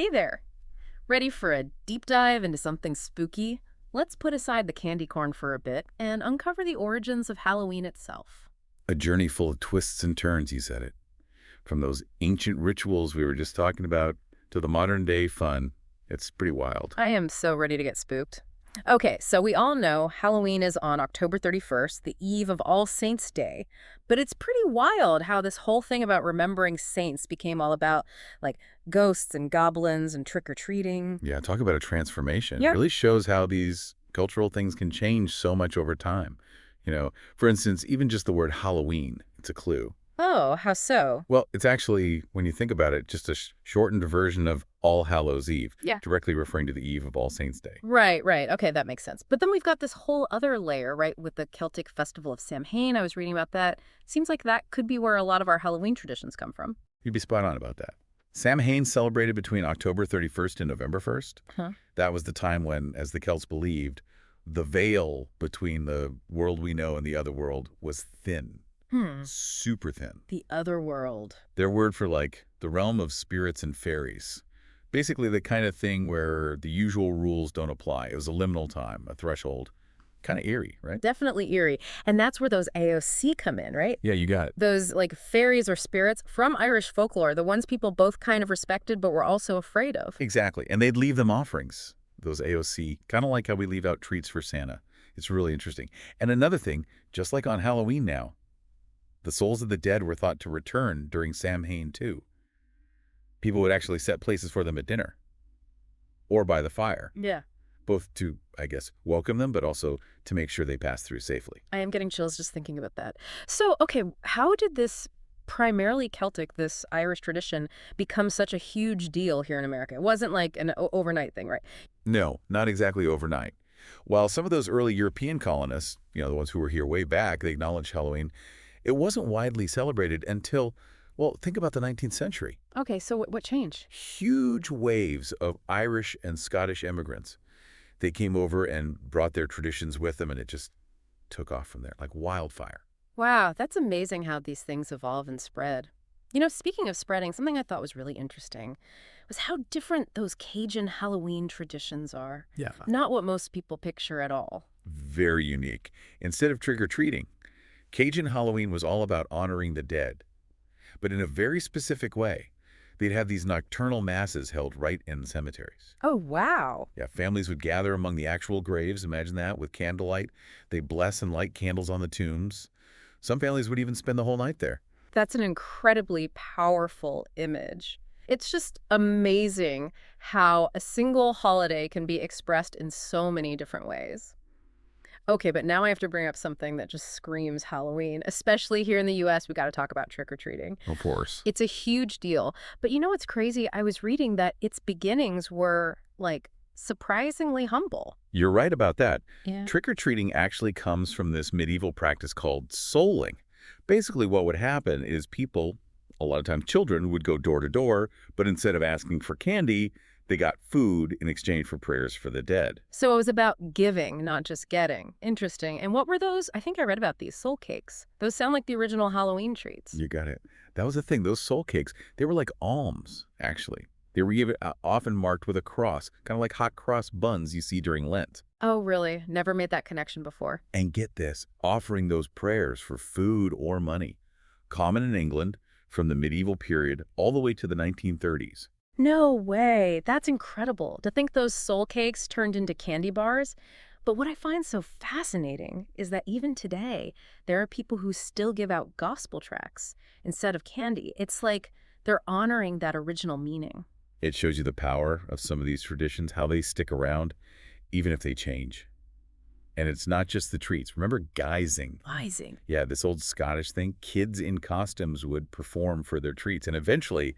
Hey there! Ready for a deep dive into something spooky? Let's put aside the candy corn for a bit and uncover the origins of Halloween itself. A journey full of twists and turns, you said it. From those ancient rituals we were just talking about to the modern day fun. It's pretty wild. I am so ready to get spooked. Okay, so we all know Halloween is on October 31st, the eve of All Saints' Day. But it's pretty wild how this whole thing about remembering saints became all about, like, ghosts and goblins and trick-or-treating. Yeah, talk about a transformation. It Yeah. really shows how these cultural things can change so much over time. For instance, even just the word Halloween, it's a clue. Oh, how so? Well, it's actually, when you think about it, just a shortened version of All Hallows Eve, Yeah. directly referring to the eve of All Saints' Day. Right, right. Okay, that makes sense. But then we've got this whole other layer, right, with the Celtic festival of Samhain. I was reading about that. Seems like that could be where a lot of our Halloween traditions come from. You'd be spot on about that. Samhain celebrated between October 31st and November 1st. Huh. That was the time when, as the Celts believed, the veil between the world we know and the other world was thin, Hmm. super thin. The other world. Their word for, like, the realm of spirits and fairies. Basically the kind of thing where the usual rules don't apply. It was a liminal time, a threshold. Kind of eerie, right? Definitely eerie. And that's where those AOC come in, right? Yeah, you got it. Those, like, fairies or spirits from Irish folklore, the ones people both kind of respected but were also afraid of. Exactly. And they'd leave them offerings, those AOC, kind of like how we leave out treats for Santa. It's really interesting. And another thing, just like on Halloween now, the souls of the dead were thought to return during Samhain too. People would actually set places for them at dinner or by the fire, Yeah. both to, I guess, welcome them, but also to make sure they pass through safely. I am getting chills just thinking about that. So, okay, how did this primarily Celtic, this Irish tradition, become such a huge deal here in America? It wasn't like an overnight thing, right? No, not exactly overnight. While some of those early European colonists, the ones who were here way back, they acknowledged Halloween, it wasn't widely celebrated until, well, think about the 19th century. Okay, so what changed? Huge waves of Irish and Scottish immigrants. They came over and brought their traditions with them, and it just took off from there like wildfire. Wow, that's amazing how these things evolve and spread. Speaking of spreading, something I thought was really interesting was how different those Cajun Halloween traditions are. Yeah. Not what most people picture at all. Very unique. Instead of trick-or-treating, Cajun Halloween was all about honoring the dead, but in a very specific way. They'd have these nocturnal masses held right in cemeteries. Oh, wow. Yeah, families would gather among the actual graves, imagine that, with candlelight. They bless and light candles on the tombs. Some families would even spend the whole night there. That's an incredibly powerful image. It's just amazing how a single holiday can be expressed in so many different ways. Okay, but now I have to bring up something that just screams Halloween. Especially here in the US, we got to talk about trick-or-treating. Of course. It's a huge deal. But you know what's crazy? I was reading that its beginnings were, like, surprisingly humble. You're right about that. Yeah. Trick-or-treating actually comes from this medieval practice called souling. Basically, what would happen is people, a lot of times children, would go door to door, but instead of asking for candy, they got food in exchange for prayers for the dead. So it was about giving, not just getting. Interesting. And what were those? I think I read about these soul cakes. Those sound like the original Halloween treats. You got it. That was the thing. Those soul cakes, they were like alms, actually. They were even often marked with a cross, kind of like hot cross buns you see during Lent. Oh, really? Never made that connection before. And get this, offering those prayers for food or money. Common in England from the medieval period all the way to the 1930s. No way. That's incredible to think those soul cakes turned into candy bars. But what I find so fascinating is that even today, there are people who still give out gospel tracts instead of candy. It's like they're honoring that original meaning. It shows you the power of some of these traditions, how they stick around, even if they change. And it's not just the treats. Remember guising? Rising. Yeah, this old Scottish thing. Kids in costumes would perform for their treats. And eventually,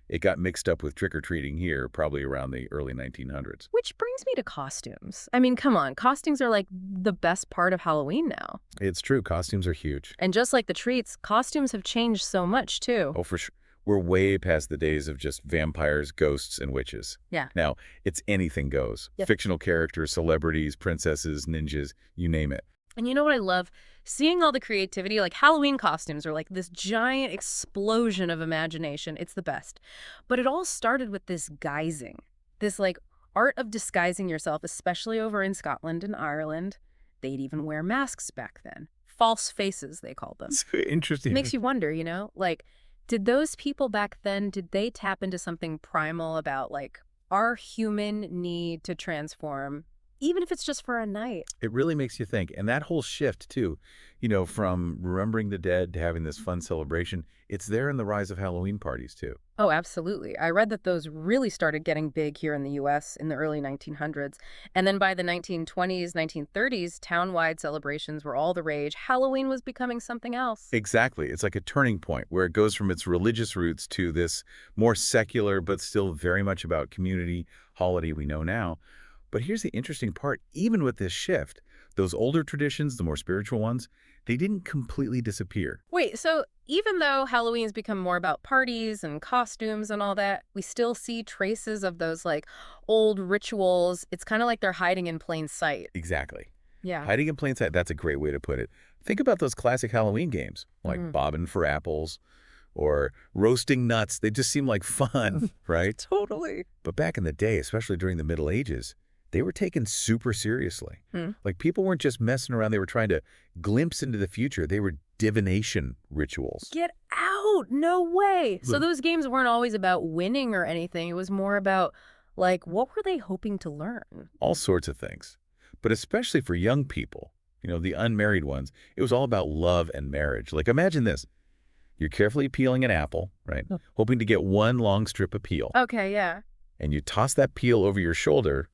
it got mixed up with trick-or-treating here, probably around the early 1900s. Which brings me to costumes. I mean, come on, costumes are like the best part of Halloween now. It's true. Costumes are huge. And just like the treats, costumes have changed so much too. Oh, for sure. We're way past the days of just vampires, ghosts, and witches. Yeah. Now, it's anything goes. Yep. Fictional characters, celebrities, princesses, ninjas, you name it. And you know what I love? Seeing all the creativity, like Halloween costumes are like this giant explosion of imagination. It's the best. But it all started with this guising, this like art of disguising yourself, especially over in Scotland and Ireland. They'd even wear masks back then. False faces, they called them. So interesting. Makes you wonder, like, did those people back then, did they tap into something primal about, like, our human need to transform, even if it's just for a night? It really makes you think. And that whole shift, too, from remembering the dead to having this fun celebration, it's there in the rise of Halloween parties, too. Oh, absolutely. I read that those really started getting big here in the US in the early 1900s. And then by the 1920s, 1930s, town-wide celebrations were all the rage. Halloween was becoming something else. Exactly. It's like a turning point where it goes from its religious roots to this more secular, but still very much about community holiday we know now. But here's the interesting part. Even with this shift, those older traditions, the more spiritual ones, they didn't completely disappear. Wait, so even though Halloween's become more about parties and costumes and all that, we still see traces of those like old rituals. It's kind of like they're hiding in plain sight. Exactly. Yeah. Hiding in plain sight, that's a great way to put it. Think about those classic Halloween games, like Mhm. bobbing for apples or roasting nuts. They just seem like fun, right? Totally. But back in the day, especially during the Middle Ages, they were taken super seriously. Hmm. Like people weren't just messing around. They were trying to glimpse into the future. They were divination rituals. Get out! No way! So Look. those games weren't always about winning or anything. It was more about, like, what were they hoping to learn? All sorts of things. But especially for young people, the unmarried ones, it was all about love and marriage. Like imagine this. You're carefully peeling an apple, right? Oh. Hoping to get one long strip of peel. Okay, yeah. And you toss that peel over your shoulder,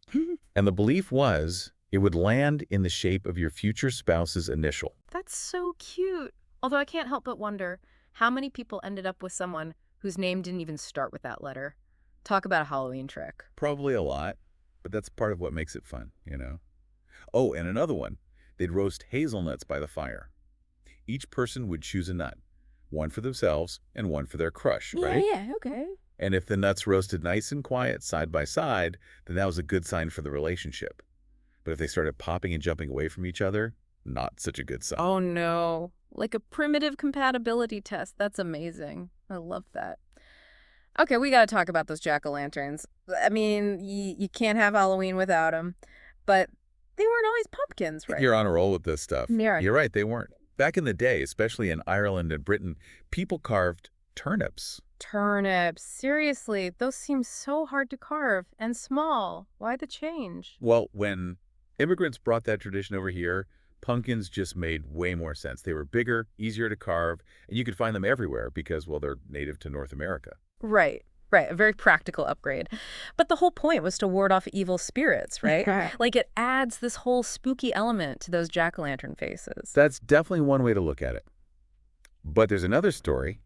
and the belief was it would land in the shape of your future spouse's initial. That's so cute. Although I can't help but wonder how many people ended up with someone whose name didn't even start with that letter. Talk about a Halloween trick. Probably a lot, but that's part of what makes it fun. Oh, and another one. They'd roast hazelnuts by the fire. Each person would choose a nut, one for themselves and one for their crush, right? Yeah, okay. And if the nuts roasted nice and quiet side by side, then that was a good sign for the relationship. But if they started popping and jumping away from each other, not such a good sign. Oh no. Like a primitive compatibility test. That's amazing. I love that. Okay, we got to talk about those jack-o'-lanterns. I mean, you can't have Halloween without them, but they weren't always pumpkins, right? You're on a roll with this stuff. Yeah. You're right, they weren't. Back in the day, especially in Ireland and Britain, people carved turnips. Turnips. Seriously, those seem so hard to carve and small. Why the change? Well, when immigrants brought that tradition over here, pumpkins just made way more sense. They were bigger, easier to carve, and you could find them everywhere because, well, they're native to North America. Right, right. A very practical upgrade. But the whole point was to ward off evil spirits, right? Right. Like it adds this whole spooky element to those jack-o'-lantern faces. That's definitely one way to look at it. But there's another story,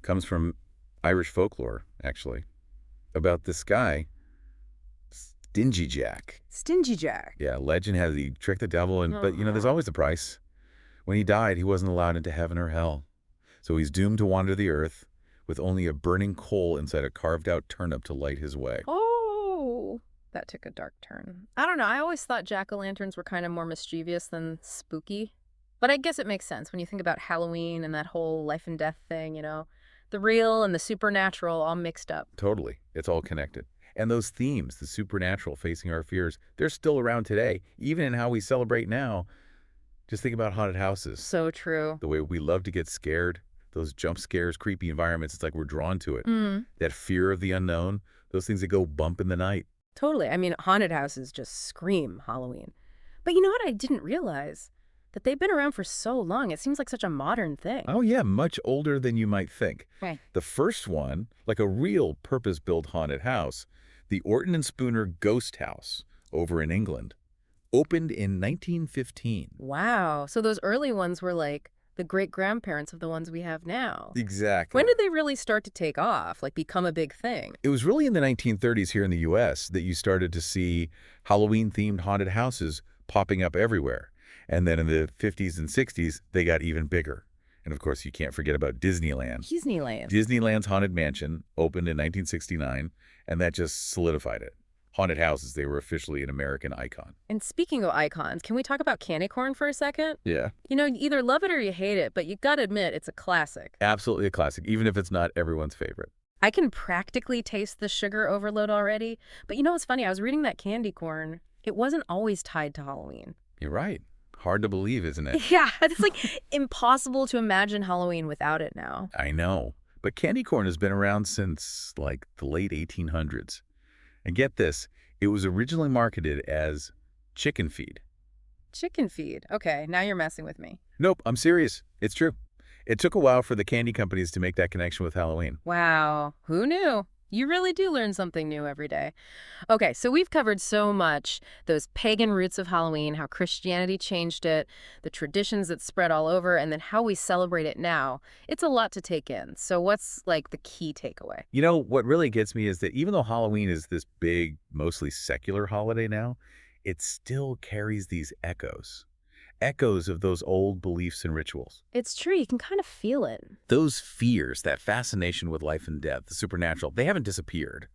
comes from Irish folklore, actually, about this guy, Stingy Jack. Stingy Jack. Yeah, legend has he tricked the devil, but there's always a price. When he died, he wasn't allowed into heaven or hell. So he's doomed to wander the earth with only a burning coal inside a carved-out turnip to light his way. Oh, that took a dark turn. I don't know. I always thought jack-o'-lanterns were kind of more mischievous than spooky. But I guess it makes sense when you think about Halloween and that whole life and death thing, the real and the supernatural all mixed up. Totally. It's all connected. And those themes, the supernatural facing our fears, they're still around today, even in how we celebrate now. Just think about haunted houses. So true. The way we love to get scared, those jump scares, creepy environments, it's like we're drawn to it. Mm, That fear of the unknown, those things that go bump in the night. totally. I mean, haunted houses just scream Halloween. But you know what I didn't realize? That they've been around for so long. It seems like such a modern thing. Oh yeah, much older than you might think. Right. The first one, like a real purpose-built haunted house, the Orton and Spooner Ghost House over in England, opened in 1915. Wow. So those early ones were like the great-grandparents of the ones we have now. Exactly. When did they really start to take off, like become a big thing? It was really in the 1930s here in the U.S. that you started to see Halloween-themed haunted houses popping up everywhere. And then in the 50s and 60s, they got even bigger. And of course, you can't forget about Disneyland. Disneyland. Disneyland's Haunted Mansion opened in 1969, and that just solidified it. Haunted houses, they were officially an American icon. And speaking of icons, can we talk about candy corn for a second? Yeah. You know, you either love it or you hate it, but you gotta admit, it's a classic. Absolutely a classic, even if it's not everyone's favorite. I can practically taste the sugar overload already. But you know what's funny? I was reading that candy corn. It wasn't always tied to Halloween. You're right. Hard to believe, isn't it? Yeah, it's like impossible to imagine Halloween without it now. I know. But candy corn has been around since, like, the late 1800s. And get this, it was originally marketed as chicken feed. Chicken feed. Okay, now you're messing with me. Nope, I'm serious. It's true. It took a while for the candy companies to make that connection with Halloween. Wow, who knew? You really do learn something new every day. Okay, so we've covered so much, those pagan roots of Halloween, how Christianity changed it, the traditions that spread all over, and then how we celebrate it now. It's a lot to take in. So what's, like, the key takeaway? You know, what really gets me is that even though Halloween is this big, mostly secular holiday now, it still carries these echoes. Echoes of those old beliefs and rituals. It's true, you can kind of feel it. Those fears, that fascination with life and death, the supernatural, they haven't disappeared.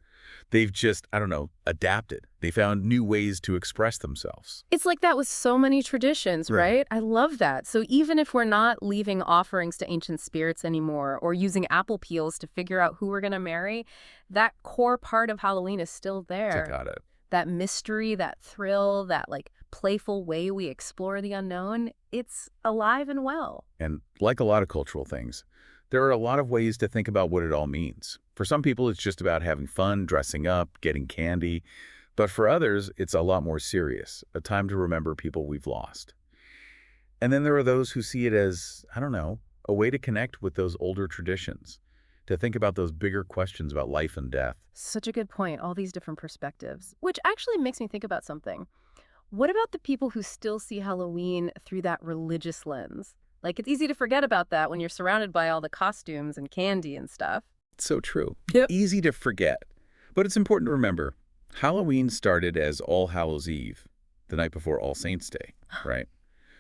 They've just, I don't know, adapted. They found new ways to express themselves. It's like that with so many traditions, Right. right? I love that. So even if we're not leaving offerings to ancient spirits anymore or using apple peels to figure out who we're going to marry, that core part of Halloween is still there. Got it. That mystery, that thrill, that like playful way we explore the unknown, it's alive and well. And like a lot of cultural things, there are a lot of ways to think about what it all means. For some people, it's just about having fun, dressing up, getting candy. But for others, it's a lot more serious, a time to remember people we've lost. And then there are those who see it as, I don't know, a way to connect with those older traditions, to think about those bigger questions about life and death. Such a good point, all these different perspectives, which actually makes me think about something. What about the people who still see Halloween through that religious lens? Like, it's easy to forget about that when you're surrounded by all the costumes and candy and stuff. It's so true. Yep. Easy to forget. But it's important to remember, Halloween started as All Hallows Eve, the night before All Saints' Day, right?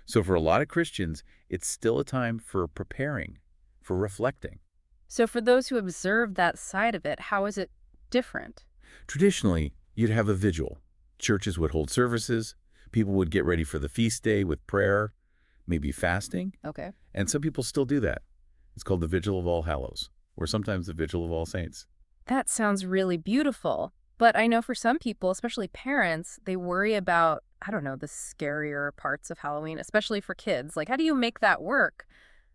So for a lot of Christians, it's still a time for preparing, for reflecting. So for those who observe that side of it, how is it different? Traditionally, you'd have a vigil. Churches would hold services. People would get ready for the feast day with prayer, maybe fasting. Okay. And some people still do that. It's called the Vigil of All Hallows, or sometimes the Vigil of All Saints. That sounds really beautiful. But I know for some people, especially parents, they worry about, I don't know, the scarier parts of Halloween, especially for kids. Like, how do you make that work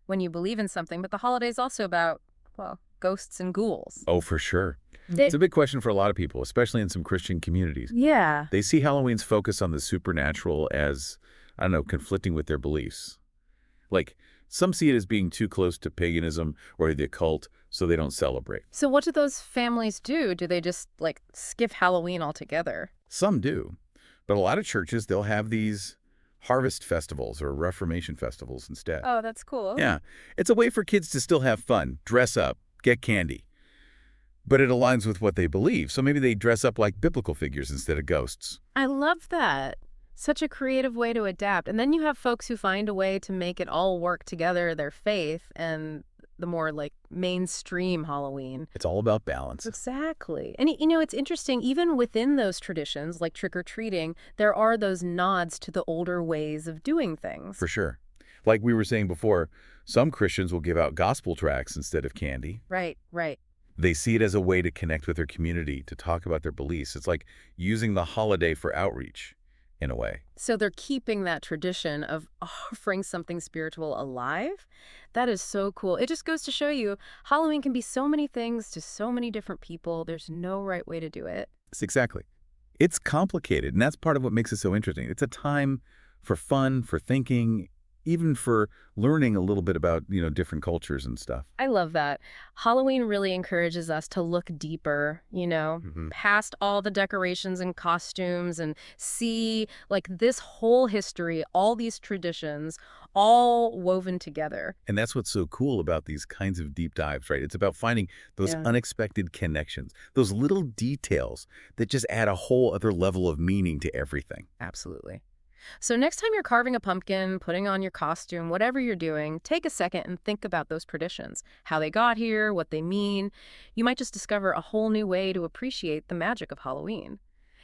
when you believe in something, but the holiday's also about, well, ghosts and ghouls? Oh, for sure. They- It's a big question for a lot of people, especially in some Christian communities. Yeah. They see Halloween's focus on the supernatural as, I don't know, conflicting with their beliefs. Like, some see it as being too close to paganism or the occult, so they don't celebrate. So what do those families do? Do they just, like, skip Halloween altogether? Some do. But a lot of churches, they'll have these harvest festivals or Reformation festivals instead. Oh, that's cool. Yeah, it's a way for kids to still have fun, dress up, get candy. But it aligns with what they believe, so maybe they dress up like biblical figures instead of ghosts. I love that. Such a creative way to adapt. And then you have folks who find a way to make it all work together, their faith and the more like mainstream Halloween. It's all about balance. Exactly. And you know, it's interesting, even within those traditions, like trick-or-treating, there are those nods to the older ways of doing things. For sure. Like we were saying before, some Christians will give out gospel tracts instead of candy. Right, right. They see it as a way to connect with their community, to talk about their beliefs. It's like using the holiday for outreach, in a way. So they're keeping that tradition of offering something spiritual alive. That is so cool. It just goes to show you Halloween can be so many things to so many different people. There's no right way to do it. Exactly. It's complicated, and that's part of what makes it so interesting. It's a time for fun, for thinking, even for learning a little bit about, different cultures and stuff. I love that. Halloween really encourages us to look deeper, past all the decorations and costumes and see like this whole history, all these traditions, all woven together. And that's what's so cool about these kinds of deep dives, right? It's about finding those Yeah. unexpected connections, those little details that just add a whole other level of meaning to everything. Absolutely. So next time you're carving a pumpkin, putting on your costume, whatever you're doing, take a second and think about those traditions, how they got here, what they mean. You might just discover a whole new way to appreciate the magic of Halloween.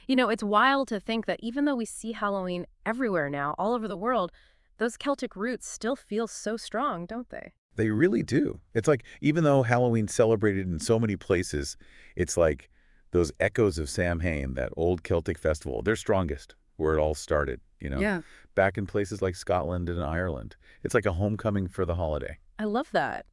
It's wild to think that even though we see Halloween everywhere now, all over the world, those Celtic roots still feel so strong, don't they? They really do. It's like, even though Halloween's celebrated in so many places, it's like those echoes of Samhain, that old Celtic festival, they're strongest where it all started. Yeah. Back in places like Scotland and Ireland. It's like a homecoming for the holiday. I love that.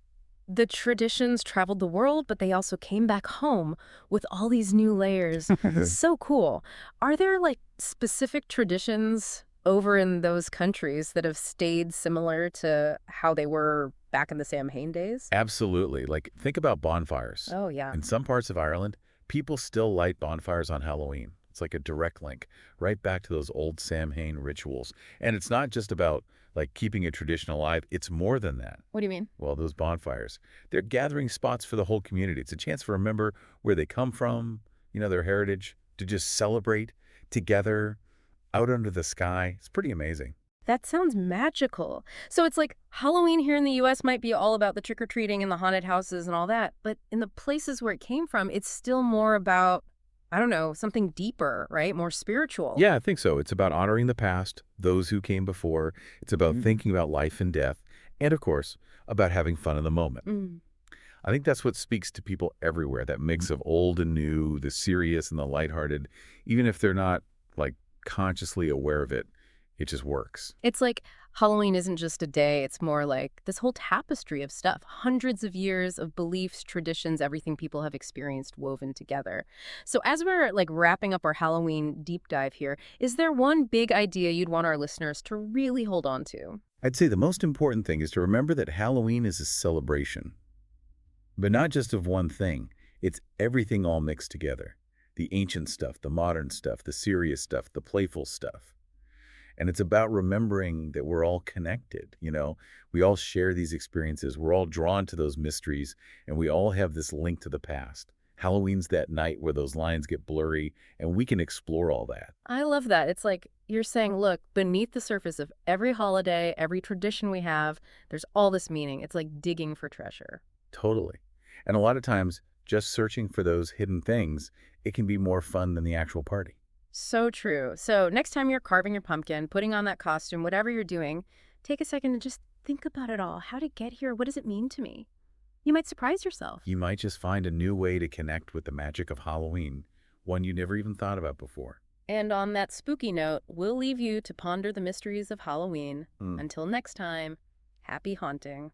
The traditions traveled the world, but they also came back home with all these new layers. So cool. Are there like specific traditions over in those countries that have stayed similar to how they were back in the Samhain days? Absolutely. Like, think about bonfires. Oh, yeah. In some parts of Ireland, people still light bonfires on Halloween. It's like a direct link right back to those old Samhain rituals. And it's not just about like keeping a tradition alive. It's more than that. What do you mean? Well, those bonfires, they're gathering spots for the whole community. It's a chance to remember where they come from, their heritage, to just celebrate together out under the sky. It's pretty amazing. That sounds magical. So it's like Halloween here in the US might be all about the trick-or-treating and the haunted houses and all that, but in the places where it came from, it's still more about, I don't know, something deeper, right? More spiritual. Yeah, I think so. It's about honoring the past, those who came before. It's about thinking about life and death, and of course, about having fun in the moment. Mm. I think that's what speaks to people everywhere, that mix of old and new, the serious and the lighthearted. Even if they're not like consciously aware of it, it just works. It's like Halloween isn't just a day, it's more like this whole tapestry of stuff, hundreds of years of beliefs, traditions, everything people have experienced woven together. So as we're like wrapping up our Halloween deep dive here, is there one big idea you'd want our listeners to really hold on to? I'd say the most important thing is to remember that Halloween is a celebration, but not just of one thing. It's everything all mixed together. The ancient stuff, the modern stuff, the serious stuff, the playful stuff. And it's about remembering that we're all connected. We all share these experiences. We're all drawn to those mysteries, and we all have this link to the past. Halloween's that night where those lines get blurry, and we can explore all that. I love that. It's like you're saying, look, beneath the surface of every holiday, every tradition we have, there's all this meaning. It's like digging for treasure. Totally. And a lot of times, just searching for those hidden things, it can be more fun than the actual party. So true. So next time you're carving your pumpkin, putting on that costume, whatever you're doing, take a second and just think about it all. How to get here? What does it mean to me? You might surprise yourself. You might just find a new way to connect with the magic of Halloween, one you never even thought about before. And on that spooky note, we'll leave you to ponder the mysteries of Halloween. Mm. Until next time, happy haunting.